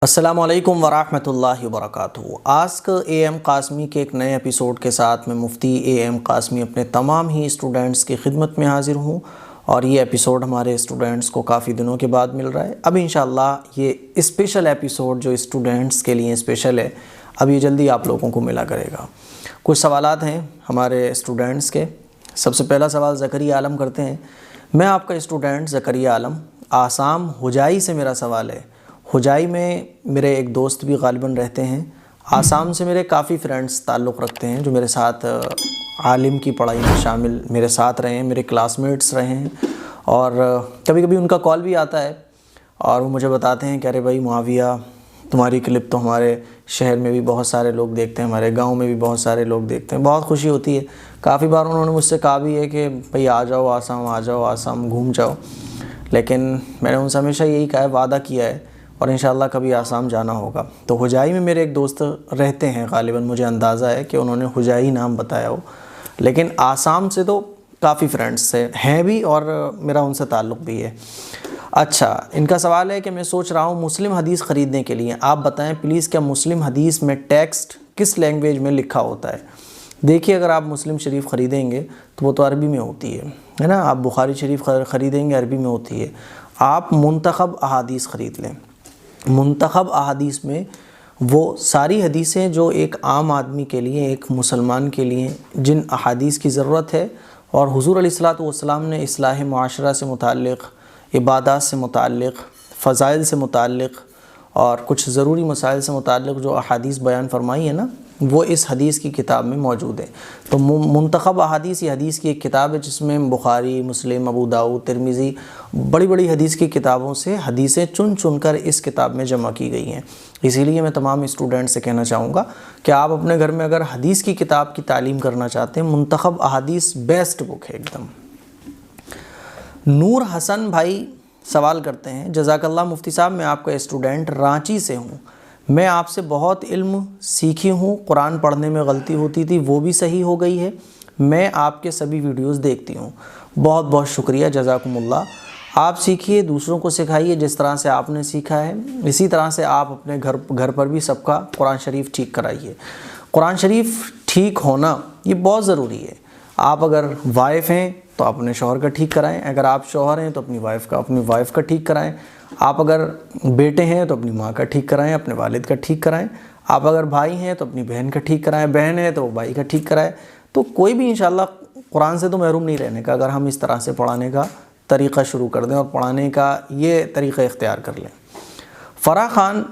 अस्सलामुअलैकुम वरहमतुल्लाहि वबरकातुहू। Ask AM Qasmi के एक नए एपिसोड के साथ मैं मुफ्ती AM कासमी अपने तमाम ही स्टूडेंट्स की खिदमत में हाज़िर हूँ और ये एपिसोड हमारे स्टूडेंट्स को काफ़ी दिनों के बाद मिल रहा है। अब इंशाअल्लाह ये स्पेशल एपिसोड जो स्टूडेंट्स के लिए स्पेशल है, अब ये जल्दी आप लोगों को मिला करेगा। कुछ सवालात हैं हमारे स्टूडेंट्स के। सबसे पहला सवाल ज़करिया आलम करते हैं। मैं आपका स्टूडेंट ज़करिया आलम, आसाम हुजाई से मेरा सवाल है। हुजाई में मेरे एक दोस्त भी ग़ालिबन रहते हैं। आसाम से मेरे काफ़ी फ्रेंड्स ताल्लुक़ रखते हैं जो मेरे साथ आलिम की पढ़ाई में शामिल मेरे साथ रहे हैं, मेरे क्लासमेट्स रहे हैं। और कभी कभी उनका कॉल भी आता है और वो मुझे बताते हैं कि अरे भाई मुआविया, तुम्हारी क्लिप तो हमारे शहर में भी बहुत सारे लोग देखते हैं, हमारे गांव में भी बहुत सारे लोग देखते हैं। बहुत खुशी होती है। काफ़ी बार उन्होंने मुझसे कहा भी है कि भाई आ जाओ आसाम, आ जाओ आसाम, घूम जाओ। लेकिन मैंने उनसे हमेशा यही कहा है, वादा किया है और इंशाअल्लाह कभी आसाम जाना होगा। तो हुजाई में मेरे एक दोस्त रहते हैं, ग़ालिबन मुझे अंदाज़ा है कि उन्होंने हुजाई नाम बताया हो, लेकिन आसाम से तो काफ़ी फ्रेंड्स से हैं भी और मेरा उनसे ताल्लुक़ भी है। अच्छा, इनका सवाल है कि मैं सोच रहा हूँ मुस्लिम हदीस ख़रीदने के लिए, आप बताएं प्लीज़ क्या मुस्लिम हदीस में टेक्स्ट किस लैंग्वेज में लिखा होता है। देखिए, अगर आप मुस्लिम शरीफ ख़रीदेंगे तो वो तो अरबी में होती है ना। आप बुखारी शरीफ ख़रीदेंगे, अरबी में होती है। आप मुंतखब अहादीस ख़रीद लें। मुंतखब अहादीस में वो सारी हदीसें जो एक आम आदमी के लिए, एक मुसलमान के लिए जिन अहादीस की ज़रूरत है और हुज़ूर अलैहिस्सलातु वस्सलाम ने इस्लाह मुआशरा से मुताल्लिक़, इबादत से मुताल्लिक़, फ़ज़ाइल से मुताल्लिक़ और कुछ ज़रूरी मसाइल से मुताल्लिक़ जो अहादीस बयान फरमाई है ना, वो इस हदीस की किताब में मौजूद है। तो मुंतखब अहादीस ये हदीस की एक किताब है जिसमें बुखारी, मुस्लिम, अबू दाऊद, तिरमिज़ी, बड़ी बड़ी हदीस की किताबों से हदीसें चुन चुन कर इस किताब में जमा की गई हैं। इसीलिए मैं तमाम स्टूडेंट से कहना चाहूँगा कि आप अपने घर में अगर हदीस की किताब की तालीम करना चाहते हैं, मुंतखब अहादीस बेस्ट बुक है एकदम। नूर हसन भाई सवाल करते हैं, जज़ाकल्लाह मुफ्ती साहब, मैं आपका स्टूडेंट रांची से हूँ। मैं आपसे बहुत इल्म सीखी हूँ। कुरान पढ़ने में गलती होती थी, वो भी सही हो गई है। मैं आपके सभी वीडियोस देखती हूँ। बहुत बहुत शुक्रिया, जज़ाकुमुल्लाह। आप सीखिए, दूसरों को सिखाइए जिस तरह से आपने सीखा है। इसी तरह से आप अपने घर पर भी सबका कुरान शरीफ ठीक कराइए। कुरान शरीफ ठीक होना ये बहुत ज़रूरी है। आप अगर वाइफ हैं तो अपने शौहर का ठीक कराएं, अगर आप शौहर हैं तो अपनी वाइफ का ठीक कराएं, आप अगर बेटे हैं तो अपनी माँ का ठीक कराएं, अपने वालिद का ठीक कराएं, आप अगर भाई हैं तो अपनी बहन का ठीक कराएं, बहन है तो भाई का ठीक कराएं। तो कोई भी इंशाल्लाह कुरान से तो महरूम नहीं रहने का, अगर हम इस तरह से पढ़ाने का तरीक़ा शुरू कर दें और पढ़ाने का ये तरीक़ा इख्तियार कर लें। फ़राह ख़ान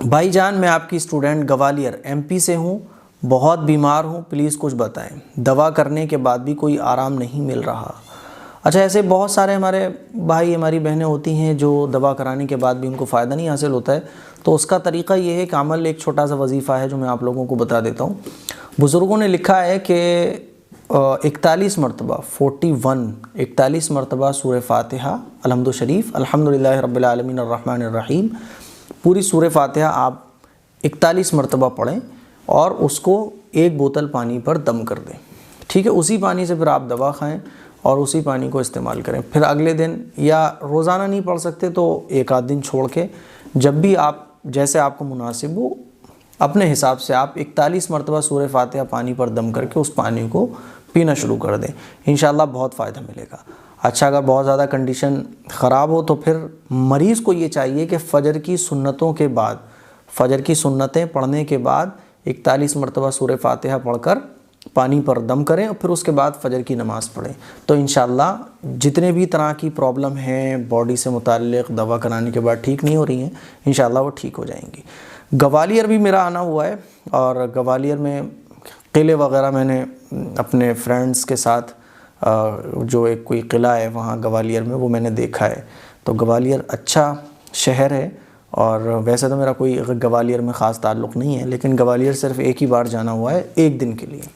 भाईजान, मैं आपकी स्टूडेंट ग्वालियर MP से हूँ। बहुत बीमार हूँ, प्लीज़ कुछ बताएं। दवा करने के बाद भी कोई आराम नहीं मिल रहा। अच्छा, ऐसे बहुत सारे हमारे भाई, हमारी बहनें होती हैं जो दवा कराने के बाद भी उनको फ़ायदा नहीं हासिल होता है। तो उसका तरीक़ा ये है कि अमल, एक छोटा सा वजीफ़ा है जो मैं आप लोगों को बता देता हूँ। बुज़ुर्गों ने लिखा है कि 41 मरतबा 41 मरतबा सूरह फ़ातिहा, अलहम्दु शरीफ, अल्हम्दुलिल्लाहि रब्बिल आलमीन अर्रहमानिर रहीम, पूरी सूरह फ़ातिहा आप 41 मरतबा पढ़ें और उसको एक बोतल पानी पर दम कर दें। ठीक है, उसी पानी से फिर आप दवा खाएं और उसी पानी को इस्तेमाल करें। फिर अगले दिन, या रोज़ाना नहीं पढ़ सकते तो एक आध दिन छोड़ के, जब भी आप, जैसे आपको मुनासिब हो, अपने हिसाब से आप 41 मरतबा सूरह फ़ातिहा पानी पर दम करके उस पानी को पीना शुरू कर दें। इंशाअल्लाह बहुत फ़ायदा मिलेगा। अच्छा, अगर बहुत ज़्यादा कंडीशन ख़राब हो तो फिर मरीज़ को ये चाहिए कि फ़जर की सुन्नतों के बाद, फ़जर की सुन्नतें पढ़ने के बाद 41 मरतबा सूरह फ़ातिहा पढ़कर पानी पर दम करें और फिर उसके बाद फ़जर की नमाज़ पढ़ें। तो इंशाअल्लाह जितने भी तरह की प्रॉब्लम हैं बॉडी से मुताल्लिक़, दवा कराने के बाद ठीक नहीं हो रही हैं, इंशाअल्लाह वो ठीक हो जाएंगी। ग्वालियर भी मेरा आना हुआ है और ग्वालियर में किले वग़ैरह मैंने अपने फ्रेंड्स के साथ, जो एक कोई किला है वहाँ ग्वालियर में, वो मैंने देखा है। तो ग्वालियर अच्छा शहर है और वैसे तो मेरा कोई ग्वालियर में ख़ास ताल्लुक़ नहीं है, लेकिन ग्वालियर सिर्फ़ एक ही बार जाना हुआ है, एक दिन के लिए।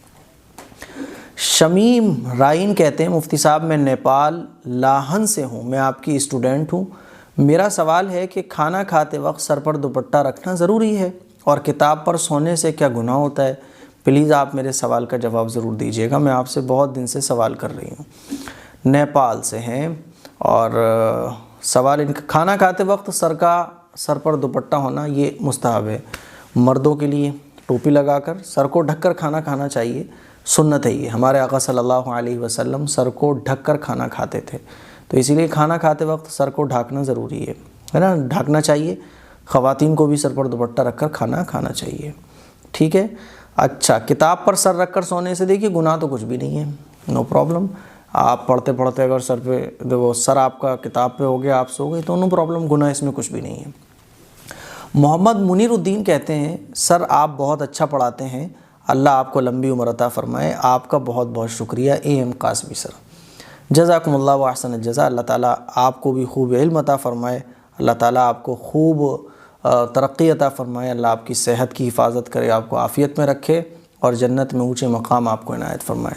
शमीम राइन कहते हैं, मुफ्ती साहब मैं नेपाल लाहन से हूँ, मैं आपकी स्टूडेंट हूँ। मेरा सवाल है कि खाना खाते वक्त सर पर दुपट्टा रखना ज़रूरी है और किताब पर सोने से क्या गुनाह होता है? प्लीज़ आप मेरे सवाल का जवाब ज़रूर दीजिएगा। मैं आपसे बहुत दिन से सवाल कर रही हूँ। नेपाल से हैं और सवाल इनका, खाना खाते वक्त सर का सर पर दुपट्टा होना ये मुस्तहब है। मर्दों के लिए टोपी लगाकर सर को ढककर खाना खाना चाहिए, सुन्नत है ये। हमारे आका सल्लल्लाहु अलैहि वसल्लम सर को ढककर खाना खाते थे, तो इसीलिए खाना खाते वक्त सर को ढकना ज़रूरी है ना, ढकना चाहिए। ख़वातीन को भी सर पर दुपट्टा रखकर खाना खाना चाहिए, ठीक है। अच्छा, किताब पर सर रखकर सोने से देखिए गुनाह तो कुछ भी नहीं है, नो प्रॉब्लम। आप पढ़ते पढ़ते अगर सर पे देखो सर आपका किताब पे हो गया, आप सो गए, तो नो प्रॉब्लम, गुनाह इसमें कुछ भी नहीं है। मोहम्मद मुनीरुद्दीन कहते हैं, सर आप बहुत अच्छा पढ़ाते हैं, अल्लाह आपको लंबी उम्र अता फरमाए। आपका बहुत बहुत शुक्रिया AM कासमी सर, जज़ाकुमुल्लाह व अहसन जज़ा। अल्लाह ताला आपको भी खूब इल्म अता फरमाए, अल्लाह ताला आपको खूब तरक्की अता फरमाए, अल्लाह आपकी सेहत की हिफाजत करे, आपको आफ़ियत में रखे और जन्नत में ऊँचे मकाम आपको इनायत फरमाए।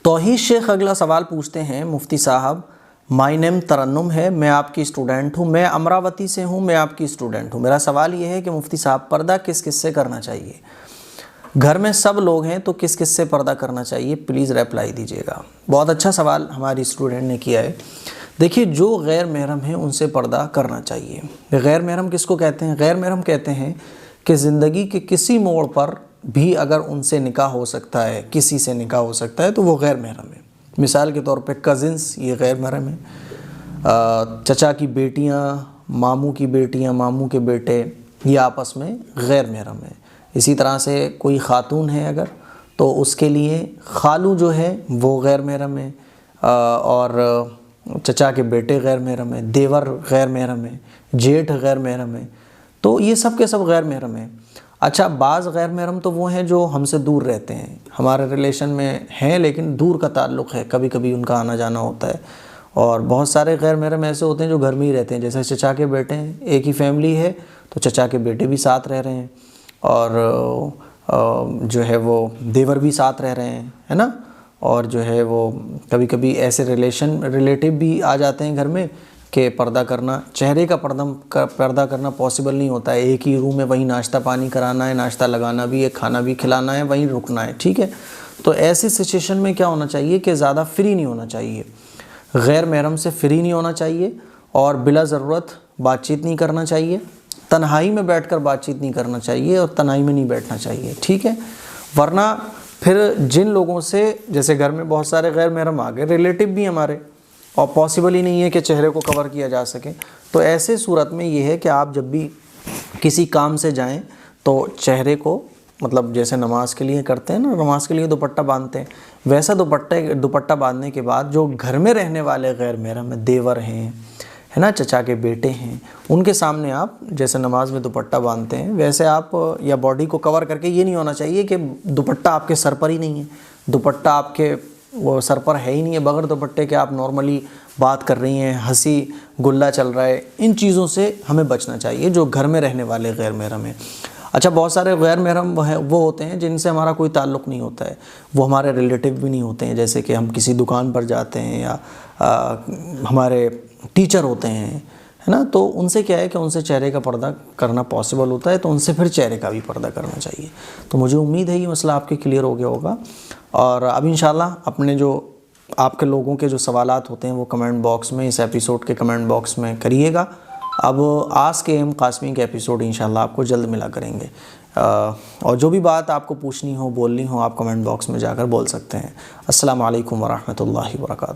तौहीद शेख अगला सवाल पूछते हैं, मुफ्ती साहब माय नेम तरन्नुम है, मैं आपकी स्टूडेंट हूँ, मैं अमरावती से हूँ, मैं आपकी स्टूडेंट हूँ। मेरा सवाल ये है कि मुफ्ती साहब पर्दा किस किस से करना चाहिए? घर में सब लोग हैं तो किस किस से पर्दा करना चाहिए? प्लीज़ रिप्लाई दीजिएगा। बहुत अच्छा सवाल हमारी स्टूडेंट ने किया है। देखिए, जो गैर महरम हैं उनसे पर्दा करना चाहिए। गैर महरम किसको कहते हैं? गैर महरम कहते हैं कि ज़िंदगी के किसी मोड़ पर भी अगर उनसे निकाह हो सकता है, किसी से निकाह हो सकता है, तो वो गैर महरम है। मिसाल के तौर पे कज़िन्स, ये गैर महरम है। चचा की बेटियाँ, मामू की बेटियाँ, मामू के बेटे, ये आपस में गैर महरम है। इसी तरह से कोई ख़ातून है अगर, तो उसके लिए खालू जो है वो गैर महरम है, और चचा के बेटे गैर महरम है, देवर गैर महरम है, जेठ गैर महरम है। तो ये सब के सब गैर महरम है। अच्छा, बाज़ गैर महरम तो वो हैं जो हमसे दूर रहते हैं, हमारे रिलेशन में हैं लेकिन दूर का ताल्लुक़ है, कभी कभी उनका आना जाना होता है। और बहुत सारे गैर महरम ऐसे होते हैं जो घर में ही रहते हैं, जैसे चचा के बेटे हैं, एक ही फैमिली है तो चचा के बेटे भी साथ रह रहे हैं, और जो है वो देवर भी साथ रह रहे हैं, है ना। और जो है वो कभी कभी ऐसे रिलेटिव भी आ जाते हैं घर में कि पर्दा करना, चेहरे का पर्दा करना पॉसिबल नहीं होता है। एक ही रूम में वहीं नाश्ता पानी कराना है, नाश्ता लगाना भी है, खाना भी खिलाना है, वहीं रुकना है, ठीक है। तो ऐसी सिचुएशन में क्या होना चाहिए कि ज़्यादा फ्री नहीं होना चाहिए, गैर महरम से फ्री नहीं होना चाहिए, और बिला ज़रूरत बातचीत नहीं करना चाहिए, तन्हाई में बैठकर बातचीत नहीं करना चाहिए, और तन्हाई में नहीं बैठना चाहिए, ठीक है। वरना फिर जिन लोगों से, जैसे घर में बहुत सारे गैर महरम आ गए, रिलेटिव भी हमारे, और पॉसिबल ही नहीं है कि चेहरे को कवर किया जा सके, तो ऐसे सूरत में ये है कि आप जब भी किसी काम से जाएं तो चेहरे को, मतलब जैसे नमाज के लिए करते हैं ना, नमाज के लिए दुपट्टा बांधते हैं, वैसा दुपट्टा बांधने के बाद जो घर में रहने वाले गैर महरम देवर हैं, है ना, चचा के बेटे हैं, उनके सामने आप जैसे नमाज में दुपट्टा बांधते हैं वैसे आप, या बॉडी को कवर करके, ये नहीं होना चाहिए कि दुपट्टा आपके सर पर ही नहीं है, दुपट्टा आपके वो सर पर है ही नहीं है, बगैर दुपट्टे के आप नॉर्मली बात कर रही हैं, हंसी गुल्ला चल रहा है। इन चीज़ों से हमें बचना चाहिए जो घर में रहने वाले गैर महरम हैं। अच्छा, बहुत सारे गैर महरम वो होते हैं जिनसे हमारा कोई ताल्लुक़ नहीं होता है, वो हमारे रिलेटिव भी नहीं होते हैं, जैसे कि हम किसी दुकान पर जाते हैं या हमारे टीचर होते हैं, है ना, तो उनसे क्या है कि उनसे चेहरे का पर्दा करना पॉसिबल होता है, तो उनसे फिर चेहरे का भी पर्दा करना चाहिए। तो मुझे उम्मीद है ये मसला आपके क्लियर हो गया होगा। और अब इंशाल्लाह अपने जो आपके लोगों के जो सवालात होते हैं वो कमेंट बॉक्स में, इस एपिसोड के कमेंट बॉक्स में करिएगा। अब आस्क AM कासमी के एपिसोड इंशाल्लाह आपको जल्द मिला करेंगे, और जो भी बात आपको पूछनी हो, बोलनी हो, आप कमेंट बॉक्स में जाकर बोल सकते हैं। अस्सलामु अलैकुम वरहमतुल्लाहि वबरकातुहू।